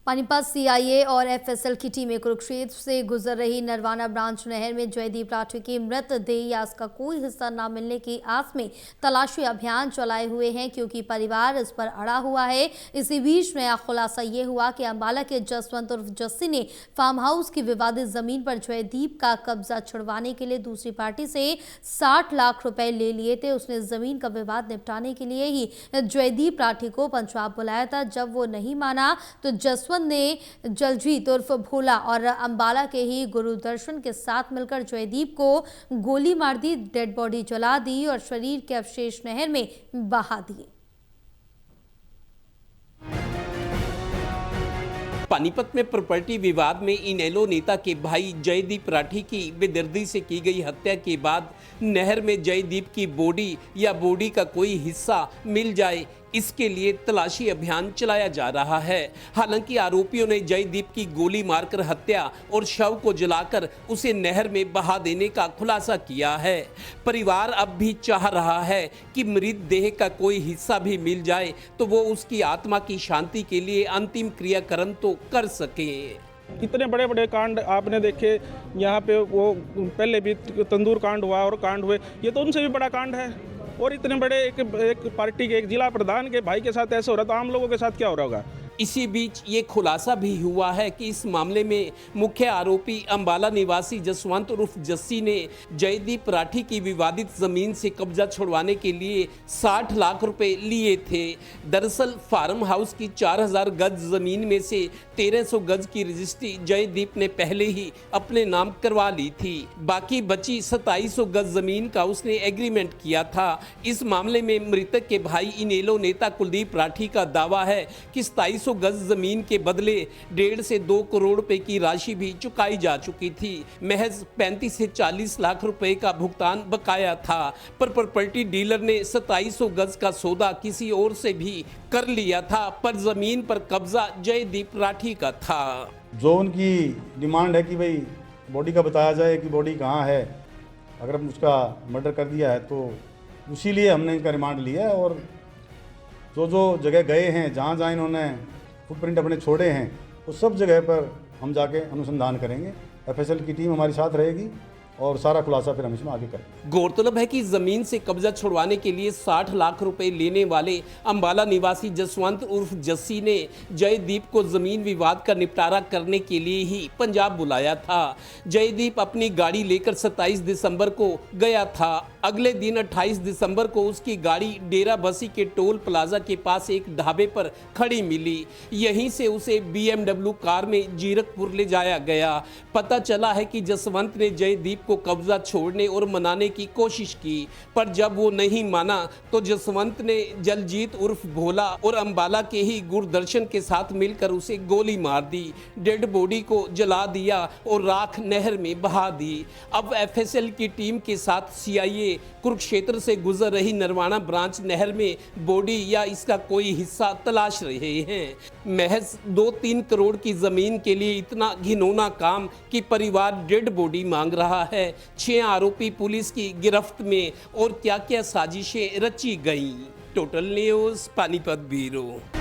Panipat CIA और FSL की टीमें कुरुक्षेत्र से गुजर रही नरवाना ब्रांच नहर में जयदीप राठी की मृतदेह या उसका कोई हिस्सा न मिलने की आस में तलाशी अभियान चलाए हुए हैं, क्योंकि परिवार इस पर अड़ा हुआ है। इसी बीच नया खुलासा ये हुआ कि अंबाला के जसवंत उर्फ जस्सी ने फार्म हाउस की विवादित जमीन पर जयदीप का कब्जा छुड़वाने के लिए दूसरी पार्टी से 60 लाख रुपए ले लिए थे। उसने जमीन का विवाद निपटाने के लिए ही जयदीप राठी को पंजाब बुलाया था। जब वो नहीं माना तो जसवंत ने जलजीत उर्फ भोला और अंबाला के ही गुरुदर्शन के साथ मिलकर जयदीप को गोली मार दी, डेड बॉडी जला दी और शरीर के अवशेष नहर में बहा दिए। पानीपत में प्रॉपर्टी विवाद में इनेलो नेता के भाई जयदीप राठी की बेदर्दी से की गई हत्या के बाद नहर में जयदीप की बॉडी या बॉडी का कोई हिस्सा मिल जाए, इसके लिए तलाशी अभियान चलाया जा रहा है। हालांकि आरोपियों ने जयदीप की गोली मारकर हत्या और शव को जलाकर उसे नहर में बहा देने का खुलासा किया है। परिवार अब भी चाह रहा है कि मृतदेह का कोई हिस्सा भी मिल जाए तो वो उसकी आत्मा की शांति के लिए अंतिम क्रियाकर्म तो कर सके। इतने बड़े बड़े कांड आपने देखे, यहाँ पे वो पहले भी तंदूर कांड हुआ और कांड हुए, ये तो उनसे भी बड़ा कांड है। और इतने बड़े एक पार्टी के एक जिला प्रधान के भाई के साथ ऐसा हो रहा, तो आम लोगों के साथ क्या हो रहा होगा। इसी बीच ये खुलासा भी हुआ है कि इस मामले में मुख्य आरोपी अंबाला निवासी जसवंत उर्फ जस्सी ने जयदीप राठी की विवादित जमीन से कब्जा छुड़वाने के लिए 60 लाख रुपए लिए थे। दरअसल फार्म हाउस की 4000 गज जमीन में से 1300 गज की रजिस्ट्री जयदीप ने पहले ही अपने नाम करवा ली थी। बाकी बची 2700 गज जमीन का उसने एग्रीमेंट किया था। इस मामले में मृतक के भाई इनेलो नेता कुलदीप राठी का दावा है कि 2700 गज जमीन के बदले 1.5 से 2 करोड़ रुपए की राशि भी चुकाई जा चुकी थी। महज 35 से 40 लाख रुपए का भुगतान बकाया था, पर प्रॉपर्टी डीलर ने 2700 गज का सौदा किसी और से भी कर लिया था, पर जमीन पर कब्जा जयदीप राठी का था। जो उनकी डिमांड है कि भाई बॉडी का बताया जाए कि बॉडी कहाँ है, अगर हम उसका मर्डर कर दिया है तो उसी लिए हमने इनका रिमांड लिया है। और जो जो जगह गए हैं, जहाँ जहाँ इन्होंने फुटप्रिंट अपने छोड़े हैं, उस सब जगह पर हम जाके अनुसंधान करेंगे। एफएसएल की टीम हमारी साथ रहेगी और सारा खुलासा फिर हम इसमें आगे करेंगे। गौरतलब है कि जमीन से कब्जा छुड़वाने के लिए 60 लाख रुपए लेने वाले अंबाला निवासी जसवंत उर्फ जस्सी ने जयदीप को जमीन विवाद का निपटारा करने के लिए ही पंजाब बुलाया था। जयदीप अपनी गाड़ी लेकर 27 दिसंबर को गया था। अगले दिन 28 दिसंबर को उसकी गाड़ी डेरा बसी के टोल प्लाजा के पास एक ढाबे पर खड़ी मिली। यहीं से उसे BMW कार में जीरकपुर ले जाया गया। पता चला है कि जसवंत ने जयदीप को कब्जा छोड़ने और मनाने की कोशिश की, पर जब वो नहीं माना तो जसवंत ने जलजीत उर्फ भोला और अंबाला के ही गुरुदर्शन के साथ मिलकर उसे गोली मार दी, डेड बॉडी को जला दिया और राख नहर में बहा दी। अब एफएसएल की टीम के साथ सीआईए कुरुक्षेत्र से गुजर रही नरवाना ब्रांच नहर में बॉडी या इसका कोई हिस्सा तलाश रहे हैं। महज 2-3 करोड़ की जमीन के लिए इतना घिनौना काम कि परिवार डेड बॉडी मांग रहा है। 6 आरोपी पुलिस की गिरफ्त में, और क्या क्या साजिशें रची गई। Total news Panipat bureau.